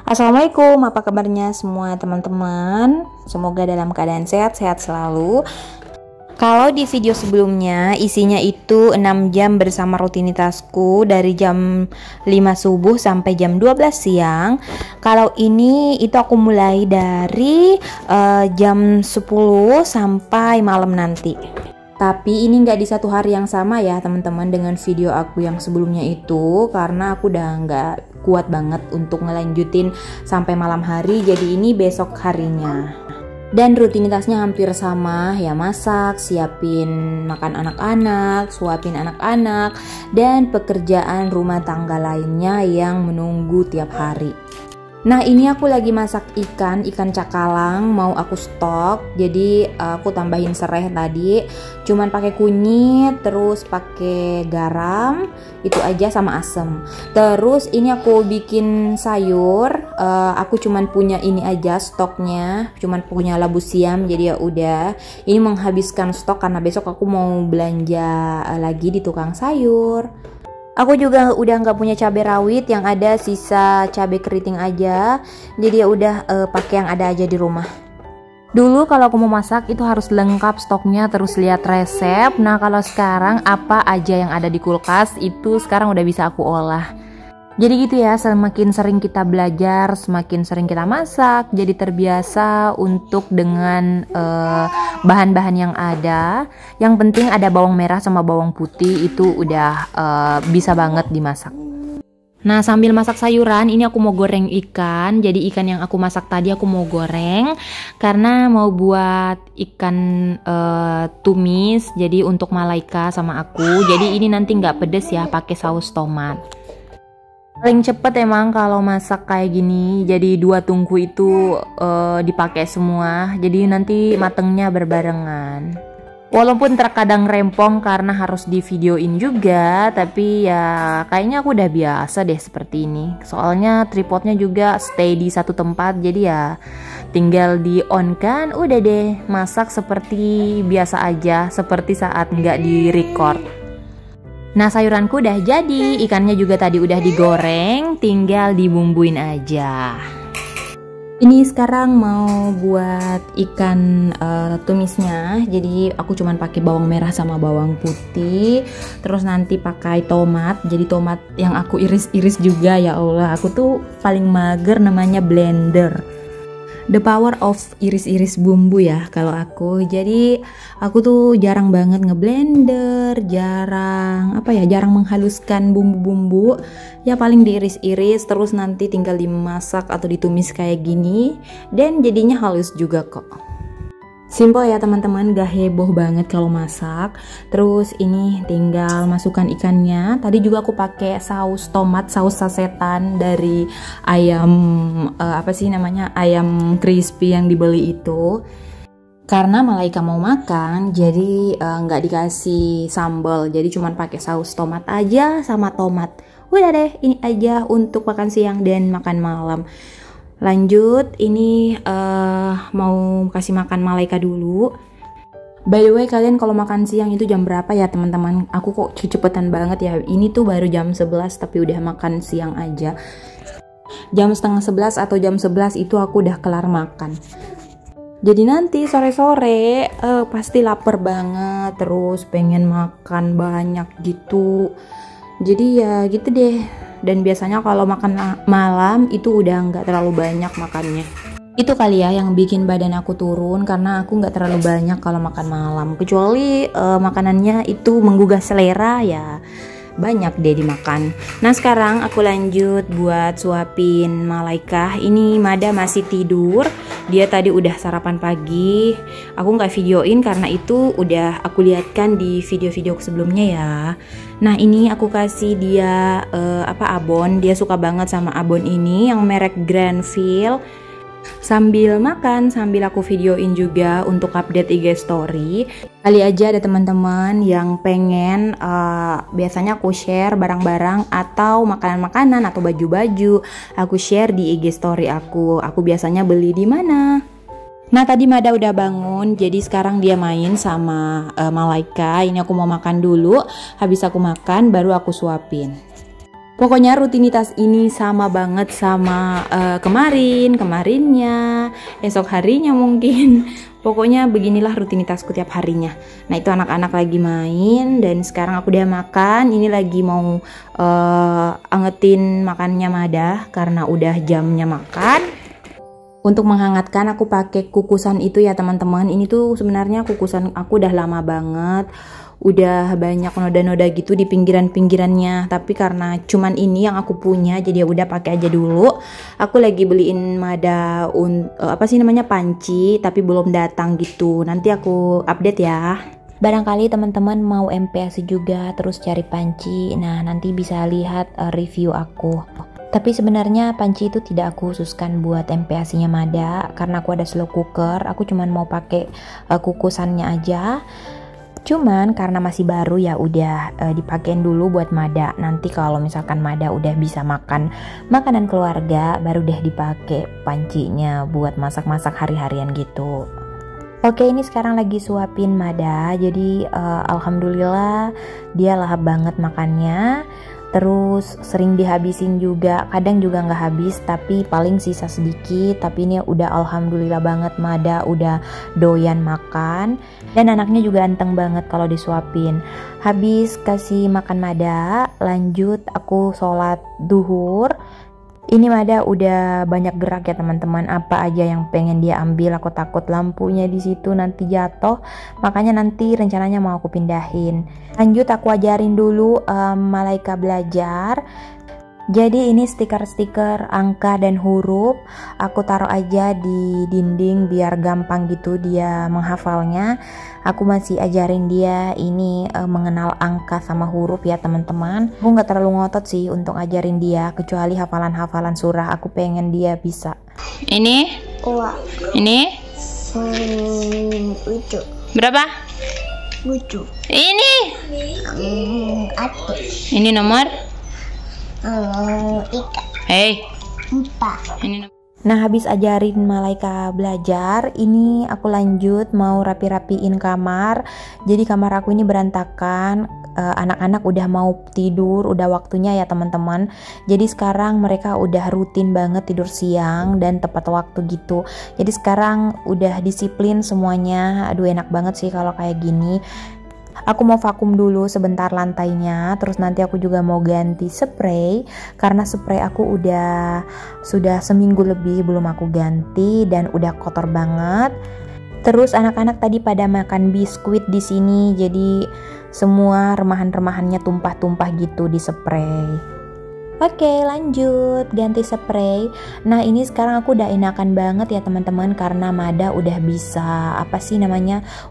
Assalamualaikum, apa kabarnya semua teman-teman? Semoga dalam keadaan sehat-sehat selalu. Kalau di video sebelumnya isinya itu 6 jam bersama rutinitasku dari jam 5 subuh sampai jam 12 siang. Kalau ini itu aku mulai dari jam 10 sampai malam nanti. Tapi ini nggak di satu hari yang sama ya teman-teman dengan video aku yang sebelumnya itu, karena aku udah nggak kuat banget untuk ngelanjutin sampai malam hari, jadi ini besok harinya. Dan rutinitasnya hampir sama ya, masak, siapin makan anak-anak, suapin anak-anak, dan pekerjaan rumah tangga lainnya yang menunggu tiap hari. Nah ini aku lagi masak ikan cakalang, mau aku stok. Jadi aku tambahin serai tadi, cuman pakai kunyit, terus pakai garam, itu aja sama asem. Terus ini aku bikin sayur, aku cuman punya ini aja stoknya, cuman punya labu siam. Jadi ya udah, ini menghabiskan stok karena besok aku mau belanja lagi di tukang sayur. Aku juga udah nggak punya cabai rawit, yang ada sisa cabai keriting aja. Jadi ya udah pakai yang ada aja di rumah. Dulu kalau aku mau masak itu harus lengkap stoknya, terus lihat resep. Nah kalau sekarang apa aja yang ada di kulkas itu sekarang udah bisa aku olah. Jadi gitu ya, semakin sering kita belajar, semakin sering kita masak, jadi terbiasa untuk dengan bahan-bahan yang ada. Yang penting ada bawang merah sama bawang putih, itu udah bisa banget dimasak. Nah sambil masak sayuran, ini aku mau goreng ikan. Jadi ikan yang aku masak tadi aku mau goreng karena mau buat ikan tumis. Jadi untuk Malaika sama aku. Jadi ini nanti nggak pedes ya, pakai saus tomat. Paling cepet emang kalau masak kayak gini, jadi 2 tungku itu dipakai semua, jadi nanti matengnya berbarengan. Walaupun terkadang rempong karena harus di videoin juga, tapi ya kayaknya aku udah biasa deh seperti ini. Soalnya tripodnya juga stay di satu tempat, jadi ya tinggal di on kan, udah deh masak seperti biasa aja, seperti saat nggak di record. Nah sayuranku udah jadi, ikannya juga tadi udah digoreng, tinggal dibumbuin aja. Ini sekarang mau buat ikan tumisnya. Jadi aku cuman pakai bawang merah sama bawang putih. Terus nanti pakai tomat. Jadi tomat yang aku iris-iris juga, ya Allah. Aku tuh paling mager namanya blender. The power of iris-iris bumbu ya kalau aku. Jadi aku tuh jarang banget ngeblender, jarang menghaluskan bumbu-bumbu. Ya paling diiris-iris terus nanti tinggal dimasak atau ditumis kayak gini, dan jadinya halus juga kok. Simple ya teman-teman, gak heboh banget kalau masak. Terus ini tinggal masukkan ikannya. Tadi juga aku pakai saus tomat, saus sasetan dari ayam ayam crispy yang dibeli itu. Karena Malaika mau makan, jadi nggak dikasih sambal, jadi cuman pakai saus tomat aja sama tomat. Udah deh, ini aja untuk makan siang dan makan malam. Lanjut, ini mau kasih makan Malaika dulu. By the way, kalian kalau makan siang itu jam berapa ya teman-teman? Aku kok cepetan banget ya. Ini tuh baru jam 11 tapi udah makan siang aja. Jam setengah 11 atau jam 11 itu aku udah kelar makan. Jadi nanti sore-sore pasti lapar banget, terus pengen makan banyak gitu. Jadi ya gitu deh. Dan biasanya kalau makan malam itu udah nggak terlalu banyak makannya. Itu kali ya yang bikin badan aku turun, karena aku nggak terlalu banyak kalau makan malam. Kecuali makanannya itu menggugah selera, ya banyak deh dimakan. Nah sekarang aku lanjut buat suapin Malaika. Ini Mada masih tidur. Dia tadi udah sarapan pagi. Aku nggak videoin karena itu udah aku lihatkan di video-video sebelumnya ya. Nah ini aku kasih dia abon. Dia suka banget sama abon ini yang merek Granville. Sambil makan, sambil aku videoin juga untuk update IG story. Kali aja ada teman-teman yang pengen biasanya aku share barang-barang atau makanan-makanan atau baju-baju. Aku share di IG story aku. Aku biasanya beli di mana? Nah tadi Mada udah bangun, jadi sekarang dia main sama Malaika. Ini aku mau makan dulu, habis aku makan baru aku suapin. Pokoknya rutinitas ini sama banget sama kemarinnya, esok harinya mungkin. Pokoknya beginilah rutinitasku tiap harinya. Nah itu anak-anak lagi main dan sekarang aku udah makan. Ini lagi mau angetin makannya Mada karena udah jamnya makan. Untuk menghangatkan aku pakai kukusan itu ya teman-teman. Ini tuh sebenarnya kukusan aku udah lama banget. Udah banyak noda-noda gitu di pinggiran-pinggirannya, tapi karena cuman ini yang aku punya jadi ya udah pakai aja dulu. Aku lagi beliin Mada apa sih namanya panci, tapi belum datang gitu. Nanti aku update ya. Barangkali teman-teman mau MPAC juga terus cari panci. Nah, nanti bisa lihat review aku. Tapi sebenarnya panci itu tidak aku khususkan buat MPAC-nya Mada karena aku ada slow cooker. Aku cuman mau pakai kukusannya aja. Cuman karena masih baru ya udah dipakein dulu buat Mada. Nanti kalau misalkan Mada udah bisa makan makanan keluarga baru deh dipakai pancinya buat masak-masak hari-harian gitu. Oke, ini sekarang lagi suapin Mada. Jadi alhamdulillah dia lahap banget makannya. Terus sering dihabisin juga, kadang juga nggak habis tapi paling sisa sedikit. Tapi ini udah alhamdulillah banget Mada udah doyan makan. Dan anaknya juga anteng banget kalau disuapin. Habis kasih makan Mada, lanjut aku sholat duhur. Ini Mada udah banyak gerak ya teman-teman. Apa aja yang pengen dia ambil, aku takut lampunya di situ nanti jatuh. Makanya nanti rencananya mau aku pindahin. Lanjut aku ajarin dulu Malaika belajar. Jadi ini stiker-stiker angka dan huruf. Aku taruh aja di dinding biar gampang gitu dia menghafalnya. Aku masih ajarin dia ini mengenal angka sama huruf ya teman-teman. Aku nggak terlalu ngotot sih untuk ajarin dia, kecuali hafalan-hafalan surah. Aku pengen dia bisa. Ini? Ini? Lucu. Berapa? Lucu. Ini? Atu. Ini nomor? Ika. Hey. 4. Ini nomor. Nah habis ajarin Malaika belajar, ini aku lanjut mau rapi-rapiin kamar. Jadi kamar aku ini berantakan, anak-anak udah mau tidur, udah waktunya ya teman-teman. Jadi sekarang mereka udah rutin banget tidur siang dan tepat waktu gitu. Jadi sekarang udah disiplin semuanya. Aduh enak banget sih kalau kayak gini. Aku mau vakum dulu sebentar lantainya, terus nanti aku juga mau ganti spray karena spray aku sudah seminggu lebih belum aku ganti dan udah kotor banget. Terus anak-anak tadi pada makan biskuit di sini, jadi semua remahan-remahannya tumpah-tumpah gitu di spray. Oke lanjut ganti spray. Nah ini sekarang aku udah enakan banget ya teman-teman karena Mada udah bisa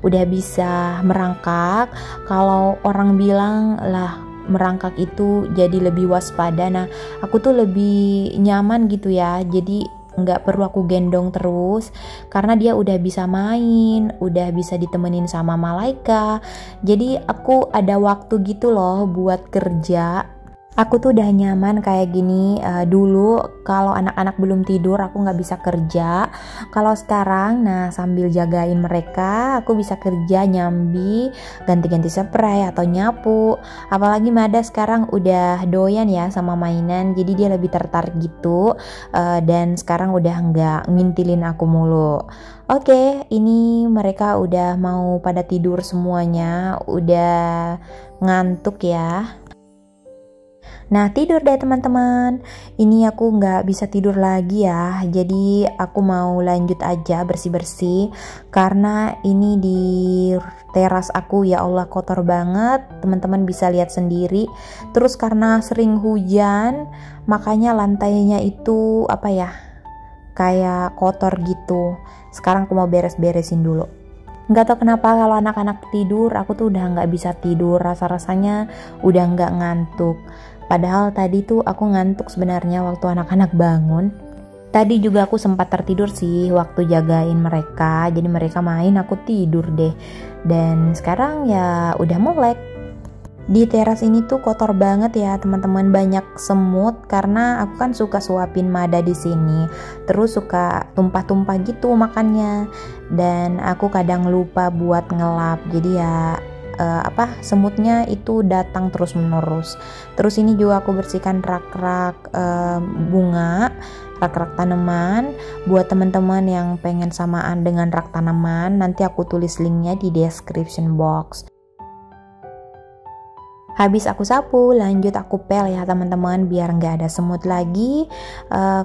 udah bisa merangkak. Kalau orang bilang lah merangkak itu jadi lebih waspada. Nah aku tuh lebih nyaman gitu ya, jadi nggak perlu aku gendong terus karena dia udah bisa main, udah bisa ditemenin sama Malaika. Jadi aku ada waktu gitu loh buat kerja. Aku tuh udah nyaman kayak gini. Dulu kalau anak-anak belum tidur aku nggak bisa kerja. Kalau sekarang, nah sambil jagain mereka, aku bisa kerja nyambi, ganti-ganti spray atau nyapu. Apalagi Mada sekarang udah doyan ya sama mainan, jadi dia lebih tertarik gitu. Dan sekarang udah nggak ngintilin aku mulu. Oke, ini mereka udah mau pada tidur semuanya, udah ngantuk ya. Nah tidur deh teman-teman. Ini aku nggak bisa tidur lagi ya. Jadi aku mau lanjut aja bersih-bersih. Karena ini di teras aku ya Allah kotor banget. Teman-teman bisa lihat sendiri. Terus karena sering hujan, makanya lantainya itu kayak kotor gitu. Sekarang aku mau beres-beresin dulu. Nggak tahu kenapa kalau anak-anak tidur, aku tuh udah nggak bisa tidur. Rasa-rasanya udah nggak ngantuk. Padahal tadi tuh aku ngantuk sebenarnya waktu anak-anak bangun. Tadi juga aku sempat tertidur sih waktu jagain mereka. Jadi mereka main, aku tidur deh. Dan sekarang ya udah melek. Di teras ini tuh kotor banget ya teman-teman, banyak semut karena aku kan suka suapin Mada di sini. Terus suka tumpah-tumpah gitu makannya. Dan aku kadang lupa buat ngelap. Jadi ya semutnya itu datang terus menerus. Terus ini juga aku bersihkan rak-rak bunga, rak-rak tanaman. Buat teman-teman yang pengen samaan dengan rak tanaman, nanti aku tulis linknya di description box. Habis aku sapu, lanjut aku pel ya teman-teman, biar nggak ada semut lagi.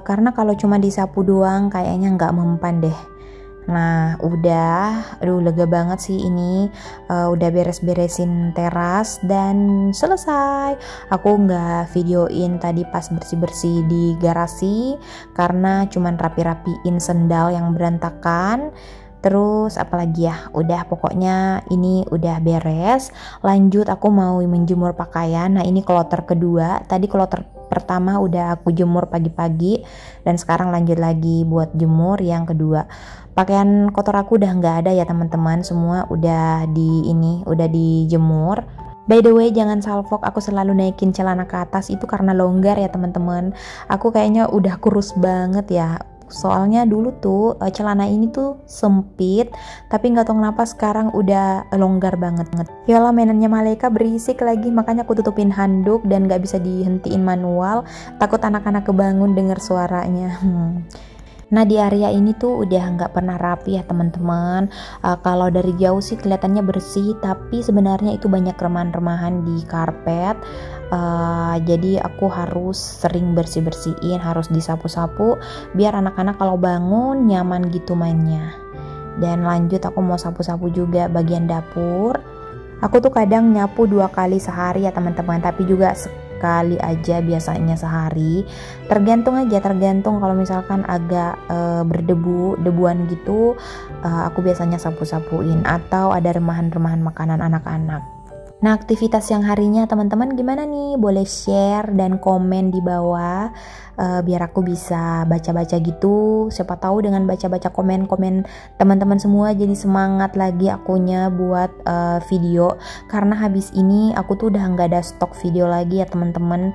Karena kalau cuma disapu doang kayaknya nggak mempan deh. Nah udah, aduh lega banget sih ini. Udah beres-beresin teras dan selesai. Aku nggak videoin tadi pas bersih-bersih di garasi karena cuman rapi-rapiin sendal yang berantakan. Terus apalagi ya, udah pokoknya ini udah beres. Lanjut aku mau menjemur pakaian. Nah ini kloter kedua, tadi kloter pertama udah aku jemur pagi-pagi dan sekarang lanjut lagi buat jemur yang kedua. Pakaian kotor aku udah nggak ada ya teman-teman, semua udah udah dijemur. By the way, jangan salfok, aku selalu naikin celana ke atas itu karena longgar ya teman-teman. Aku kayaknya udah kurus banget ya. Soalnya dulu tuh celana ini tuh sempit, tapi nggak tahu kenapa sekarang udah longgar banget. Yalah, mainannya Malaika berisik lagi, makanya aku tutupin handuk dan nggak bisa dihentiin manual, takut anak-anak kebangun denger suaranya. Nah di area ini tuh udah nggak pernah rapi ya teman-teman. Kalau dari jauh sih kelihatannya bersih, tapi sebenarnya itu banyak remahan-remahan di karpet. Jadi aku harus sering bersih-bersihin, harus disapu-sapu biar anak-anak kalau bangun nyaman gitu mainnya. Dan lanjut aku mau sapu-sapu juga bagian dapur. Aku tuh kadang nyapu 2 kali sehari ya teman-teman, tapi juga sekali aja biasanya sehari. Tergantung kalau misalkan agak debuan gitu, aku biasanya sapu-sapuin atau ada remahan-remahan makanan anak-anak. Nah aktivitas yang harinya teman-teman gimana nih? Boleh share dan komen di bawah biar aku bisa baca-baca gitu. Siapa tahu dengan baca-baca komen-komen teman-teman semua jadi semangat lagi akunya buat video. Karena habis ini aku tuh udah nggak ada stok video lagi ya teman-teman.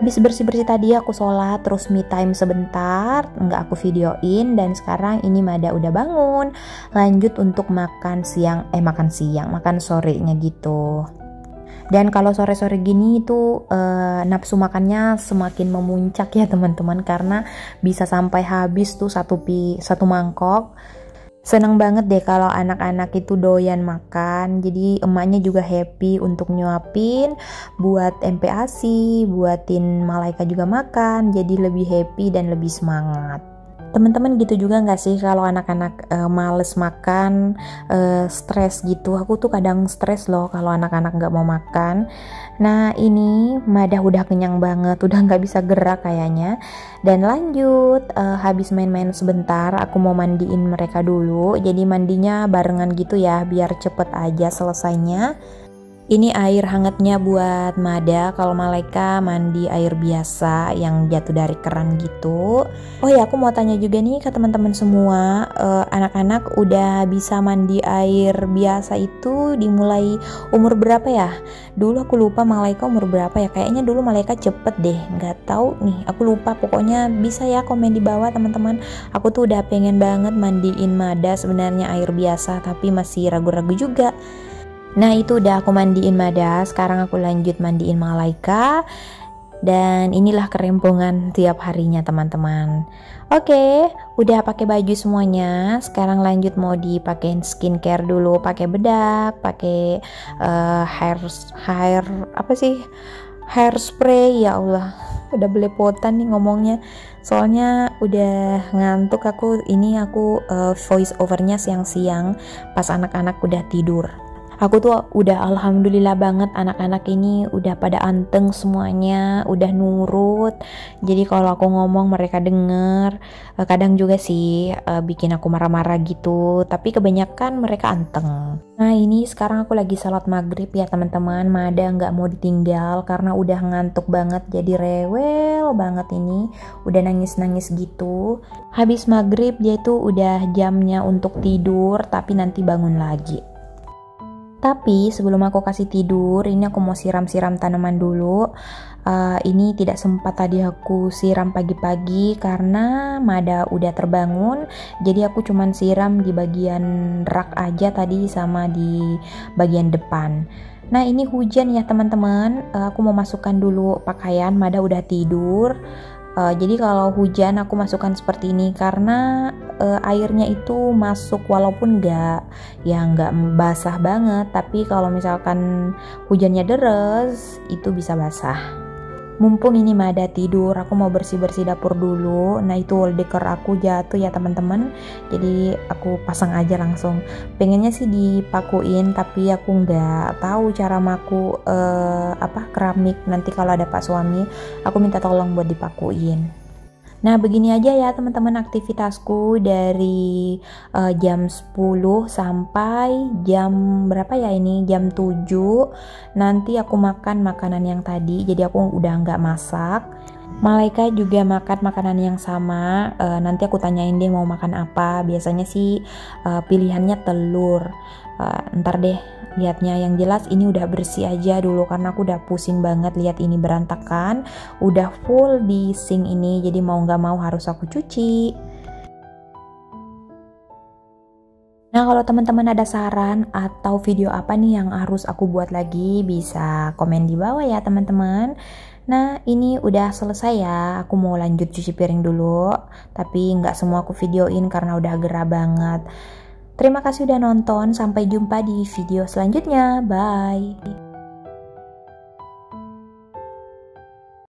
Habis bersih-bersih tadi aku sholat, terus me time sebentar, nggak aku videoin. Dan sekarang ini Mada udah bangun, lanjut untuk makan sorenya gitu. Dan kalau sore-sore gini tuh nafsu makannya semakin memuncak ya teman-teman, karena bisa sampai habis tuh satu mangkok. Seneng banget deh kalau anak-anak itu doyan makan. Jadi emaknya juga happy untuk nyuapin, buat MPASI, buatin Malaika juga makan. Jadi lebih happy dan lebih semangat. Teman-teman gitu juga nggak sih kalau anak-anak males makan, stres gitu? Aku tuh kadang stres loh kalau anak-anak nggak mau makan. Nah ini Mada udah kenyang banget, udah nggak bisa gerak kayaknya. Dan lanjut, habis main-main sebentar, aku mau mandiin mereka dulu. Jadi mandinya barengan gitu ya, biar cepet aja selesainya. Ini air hangatnya buat Mada, kalau Malaika mandi air biasa yang jatuh dari keran gitu. Oh ya, aku mau tanya juga nih ke teman-teman semua, anak-anak udah bisa mandi air biasa itu dimulai umur berapa ya? Dulu aku lupa Malaika umur berapa ya, kayaknya dulu Malaika cepet deh, nggak tahu nih, aku lupa. Pokoknya bisa ya komen di bawah teman-teman. Aku tuh udah pengen banget mandiin Mada sebenarnya air biasa, tapi masih ragu-ragu juga. Nah itu udah aku mandiin Mada, sekarang aku lanjut mandiin Malaika. Dan inilah kerempongan tiap harinya teman-teman. Oke, udah pakai baju semuanya. Sekarang lanjut mau dipakein skincare dulu, pakai bedak, pakai hair spray. Ya Allah, udah belepotan nih ngomongnya. Soalnya udah ngantuk aku. Ini aku voice overnya siang-siang pas anak-anak udah tidur. Aku tuh udah alhamdulillah banget anak-anak ini udah pada anteng semuanya, udah nurut. Jadi kalau aku ngomong mereka denger. Kadang juga sih bikin aku marah-marah gitu, tapi kebanyakan mereka anteng. Nah ini sekarang aku lagi salat maghrib ya teman-teman. Mada nggak mau ditinggal karena udah ngantuk banget, jadi rewel banget ini. Udah nangis-nangis gitu. Habis maghrib dia itu udah jamnya untuk tidur, tapi nanti bangun lagi. Tapi sebelum aku kasih tidur, ini aku mau siram-siram tanaman dulu. Ini tidak sempat tadi aku siram pagi-pagi karena Mada udah terbangun. Jadi aku cuman siram di bagian rak aja tadi sama di bagian depan. Nah ini hujan ya teman-teman. Aku mau masukkan dulu pakaian. Mada udah tidur. Jadi kalau hujan aku masukkan seperti ini karena airnya itu masuk walaupun nggak basah banget, tapi kalau misalkan hujannya deres itu bisa basah. Mumpung ini Mada tidur, aku mau bersih-bersih dapur dulu. Nah itu wall decor aku jatuh ya teman-teman, jadi aku pasang aja langsung. Pengennya sih dipakuin, tapi aku nggak tahu cara maku keramik. Nanti kalau ada Pak Suami, aku minta tolong buat dipakuin. Nah begini aja ya teman-teman aktivitasku dari jam 10 sampai jam berapa ya ini, jam 7. Nanti aku makan makanan yang tadi, jadi aku udah nggak masak. Malaika juga makan makanan yang sama. Nanti aku tanyain dia mau makan apa. Biasanya sih pilihannya telur. Ntar deh lihatnya, yang jelas ini udah bersih aja dulu karena aku udah pusing banget lihat ini berantakan, udah full di sink ini, jadi mau nggak mau harus aku cuci. Nah kalau teman-teman ada saran atau video apa nih yang harus aku buat lagi, bisa komen di bawah ya teman-teman. Nah ini udah selesai ya, aku mau lanjut cuci piring dulu, tapi nggak semua aku videoin karena udah gerah banget. Terima kasih udah nonton, sampai jumpa di video selanjutnya, bye.